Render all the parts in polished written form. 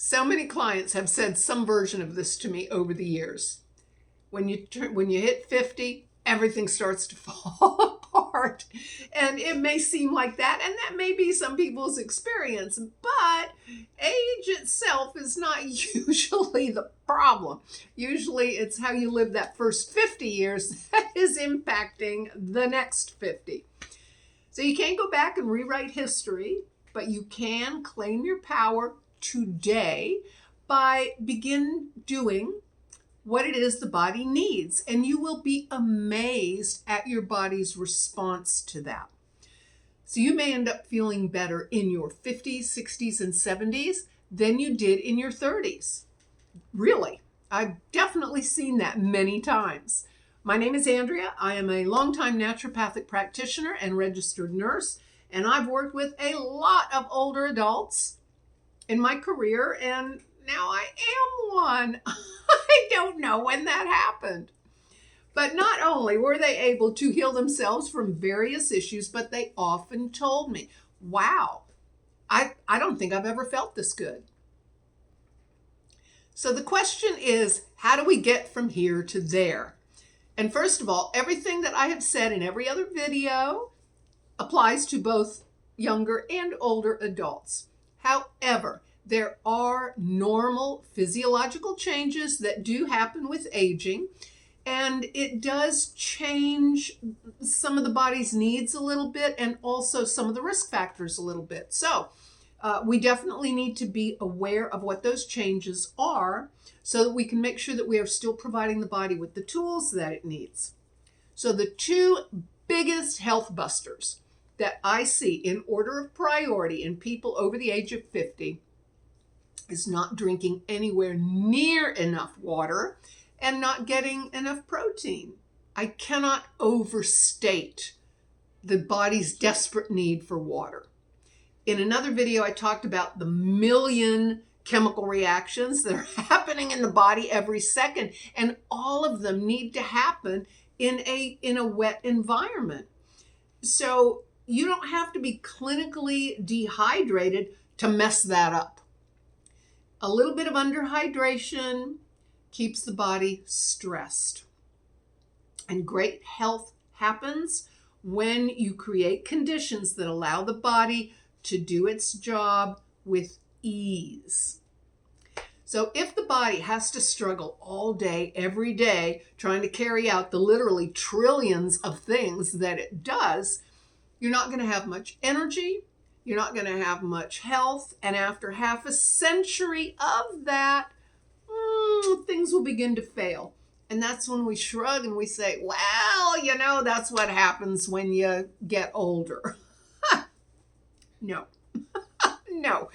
So many clients have said some version of this to me over the years. When you hit 50, everything starts to fall apart. And it may seem like that, and that may be some people's experience, but age itself is not usually the problem. Usually it's how you live that first 50 years that is impacting the next 50. So you can't go back and rewrite history, but you can claim your power today by begin doing what it is the body needs, and you will be amazed at your body's response to that. So you may end up feeling better in your 50s, 60s, and 70s than you did in your 30s. Really, I've definitely seen that many times. My name is Andrea. I am a longtime naturopathic practitioner and registered nurse, and I've worked with a lot of older adults in my career, and now I am one. I don't know when that happened. But not only were they able to heal themselves from various issues, but they often told me, wow, I don't think I've ever felt this good. So the question is, how do we get from here to there? And first of all, everything that I have said in every other video applies to both younger and older adults. However, there are normal physiological changes that do happen with aging, and it does change some of the body's needs a little bit and also some of the risk factors a little bit. So we definitely need to be aware of what those changes are so that we can make sure that we are still providing the body with the tools that it needs. So the two biggest health busters that I see in order of priority in people over the age of 50 is not drinking anywhere near enough water and not getting enough protein. I cannot overstate the body's desperate need for water. In another video, I talked about the million chemical reactions that are happening in the body every second, and all of them need to happen in a wet environment. So you don't have to be clinically dehydrated to mess that up. A little bit of underhydration keeps the body stressed. And great health happens when you create conditions that allow the body to do its job with ease. So if the body has to struggle all day, every day, trying to carry out the literally trillions of things that it does, you're not going to have much energy, you're not going to have much health, and after half a century of that, things will begin to fail. And that's when we shrug and we say, well, that's what happens when you get older. No. No.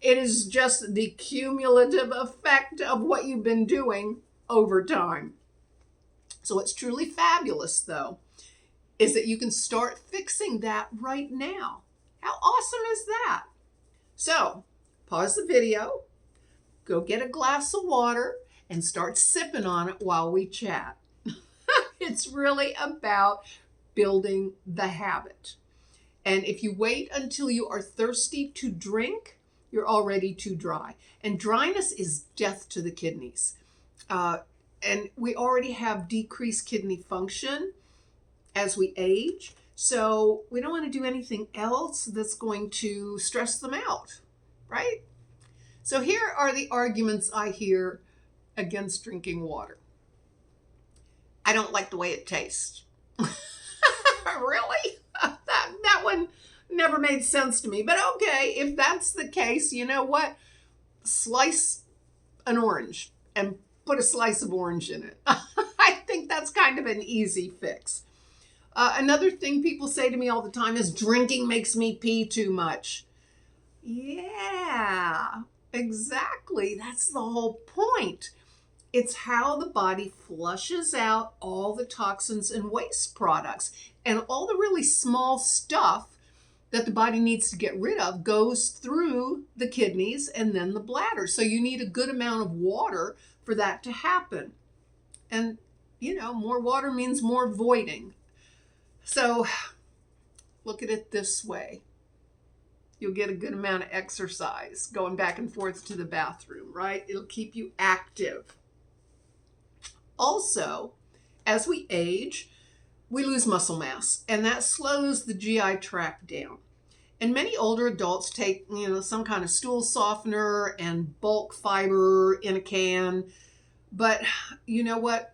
It is just the cumulative effect of what you've been doing over time. So what's truly fabulous, though, is that you can start fixing that right now. How awesome is that? So, pause the video, go get a glass of water, and start sipping on it while we chat. It's really about building the habit. And if you wait until you are thirsty to drink, you're already too dry. And dryness is death to the kidneys. And we already have decreased kidney function as we age. So we don't want to do anything else that's going to stress them out, right? So here are the arguments I hear against drinking water. I don't like the way it tastes. Really? That one never made sense to me. But okay, if that's the case, you know what? Slice an orange and put a slice of orange in it. I think that's kind of an easy fix. Another thing people say to me all the time is drinking makes me pee too much. Yeah, exactly. That's the whole point. It's how the body flushes out all the toxins and waste products, and all the really small stuff that the body needs to get rid of goes through the kidneys and then the bladder. So you need a good amount of water for that to happen. And, more water means more voiding. So look at it this way. You'll get a good amount of exercise going back and forth to the bathroom, right? It'll keep you active. Also, as we age, we lose muscle mass, and that slows the GI tract down. And many older adults take, some kind of stool softener and bulk fiber in a can. But you know what?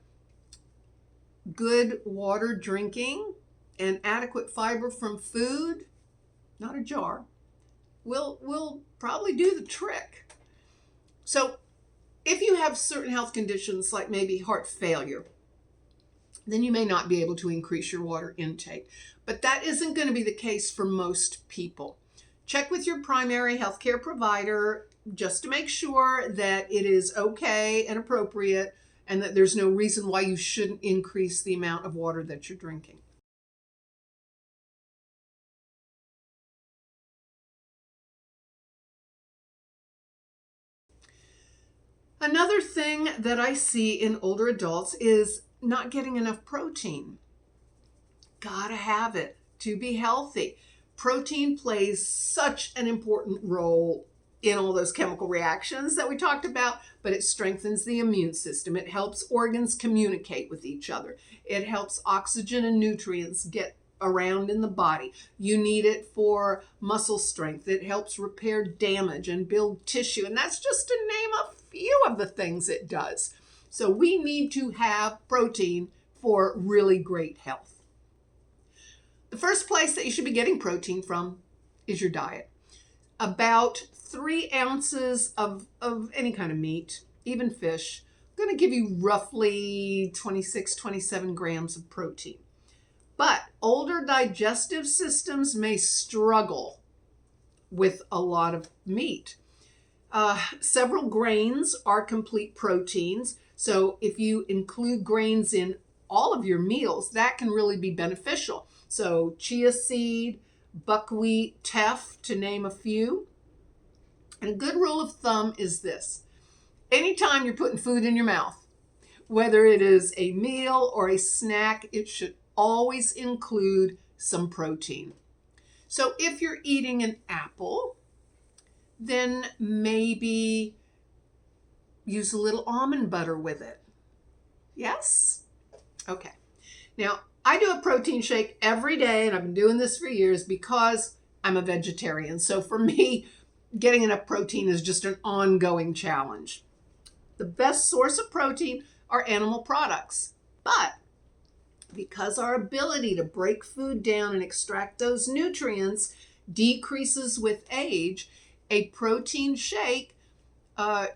Good water drinking and adequate fiber from food, not a jar, will probably do the trick. So if you have certain health conditions like maybe heart failure, then you may not be able to increase your water intake. But that isn't going to be the case for most people. Check with your primary healthcare provider just to make sure that it is okay and appropriate and that there's no reason why you shouldn't increase the amount of water that you're drinking. Another thing that I see in older adults is not getting enough protein. Gotta have it to be healthy. Protein plays such an important role in all those chemical reactions that we talked about, but it strengthens the immune system. It helps organs communicate with each other. It helps oxygen and nutrients get around in the body. You need it for muscle strength. It helps repair damage and build tissue. And that's just to name a few of the things it does. So we need to have protein for really great health. The first place that you should be getting protein from is your diet. About 3 ounces of any kind of meat, even fish, going to give you roughly 26, 27 grams of protein. But older digestive systems may struggle with a lot of meat. Several grains are complete proteins. So if you include grains in all of your meals, that can really be beneficial. So chia seed, buckwheat, teff, to name a few. And a good rule of thumb is this. Anytime you're putting food in your mouth, whether it is a meal or a snack, it should always include some protein. So if you're eating an apple, then maybe use a little almond butter with it. Yes? Okay. Now, I do a protein shake every day, and I've been doing this for years because I'm a vegetarian. So for me, getting enough protein is just an ongoing challenge. The best source of protein are animal products. But because our ability to break food down and extract those nutrients decreases with age, a protein shake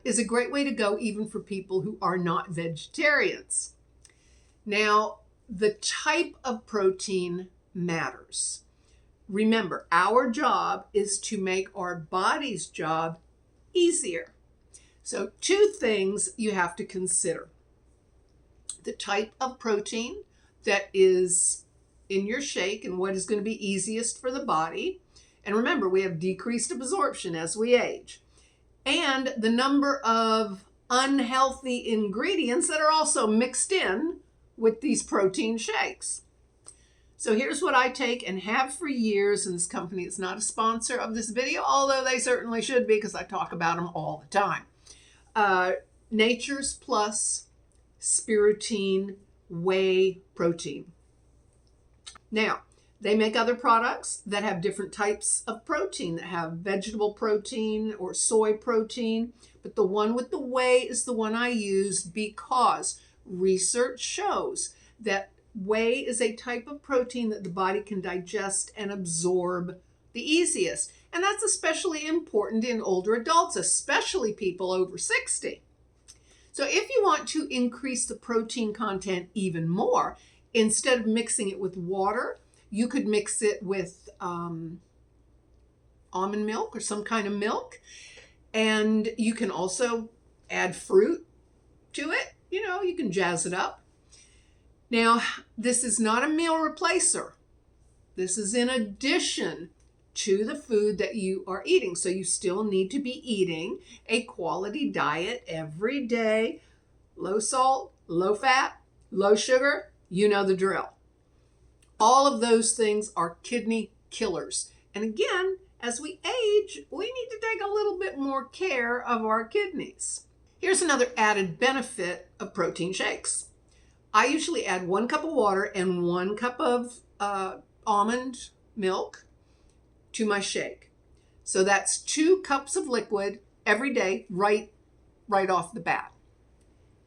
is a great way to go even for people who are not vegetarians. Now, the type of protein matters. Remember, our job is to make our body's job easier. So 2 things you have to consider. The type of protein that is in your shake and what is going to be easiest for the body. And remember, we have decreased absorption as we age. And the number of unhealthy ingredients that are also mixed in with these protein shakes. So here's what I take and have for years, and this company is not a sponsor of this video, although they certainly should be because I talk about them all the time. Nature's Plus Spirutein Whey protein. Now, they make other products that have different types of protein, that have vegetable protein or soy protein, but the one with the whey is the one I use because research shows that whey is a type of protein that the body can digest and absorb the easiest. And that's especially important in older adults, especially people over 60. So if you want to increase the protein content even more, instead of mixing it with water, you could mix it with almond milk or some kind of milk. And you can also add fruit to it. You can jazz it up. Now, this is not a meal replacer. This is in addition to the food that you are eating. So you still need to be eating a quality diet every day. Low salt, low fat, low sugar, you know the drill. All of those things are kidney killers. And again, as we age, we need to take a little bit more care of our kidneys. Here's another added benefit of protein shakes. I usually add 1 cup of water and 1 cup of almond milk to my shake. So that's 2 cups of liquid every day, right off the bat.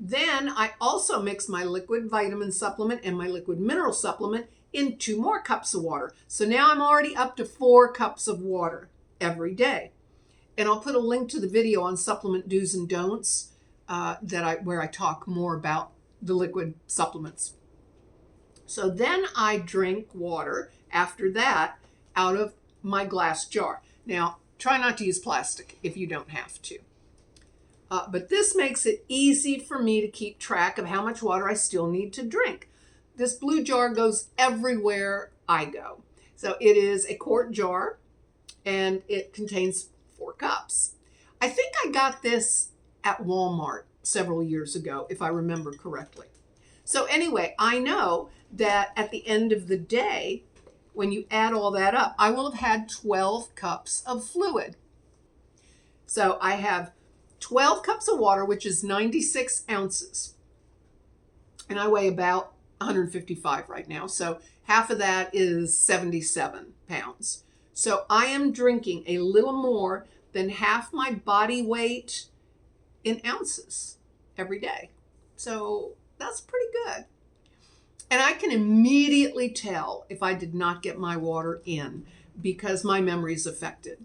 Then I also mix my liquid vitamin supplement and my liquid mineral supplement in 2 more cups of water. So now I'm already up to 4 cups of water every day. And I'll put a link to the video on supplement do's and don'ts where I talk more about the liquid supplements. So then I drink water after that out of my glass jar. Now, try not to use plastic if you don't have to. But this makes it easy for me to keep track of how much water I still need to drink. This blue jar goes everywhere I go. So it is a quart jar and it contains 4 cups. I think I got this at Walmart several years ago, if I remember correctly. So anyway, I know that at the end of the day, when you add all that up, I will have had 12 cups of fluid. So I have 12 cups of water, which is 96 ounces. And I weigh about 155 right now. So half of that is 77 pounds. So I am drinking a little more than half my body weight in ounces every day. So that's pretty good. And I can immediately tell if I did not get my water in because my memory is affected.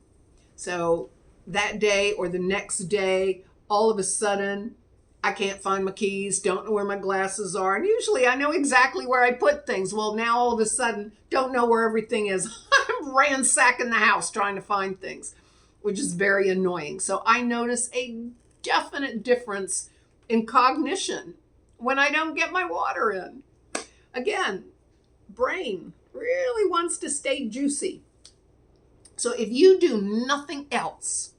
So that day or the next day, all of a sudden, I can't find my keys, don't know where my glasses are. And usually I know exactly where I put things. Well, now all of a sudden, don't know where everything is. I'm ransacking the house trying to find things, which is very annoying. So I notice a definite difference in cognition when I don't get my water in. Again, brain really wants to stay juicy. So if you do nothing else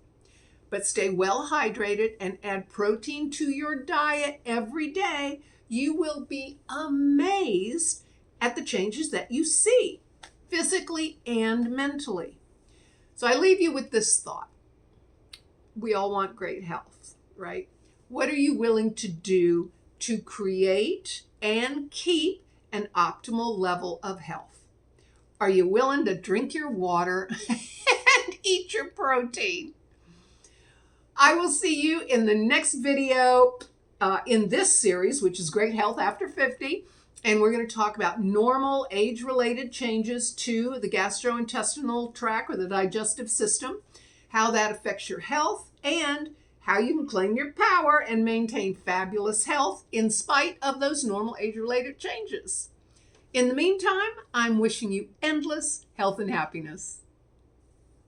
but stay well hydrated and add protein to your diet every day, you will be amazed at the changes that you see physically and mentally. So I leave you with this thought. We all want great health, right? What are you willing to do to create and keep an optimal level of health? Are you willing to drink your water and eat your protein? I will see you in the next video in this series, which is Great Health After 50. And we're going to talk about normal age-related changes to the gastrointestinal tract or the digestive system, how that affects your health, and how you can claim your power and maintain fabulous health in spite of those normal age-related changes. In the meantime, I'm wishing you endless health and happiness.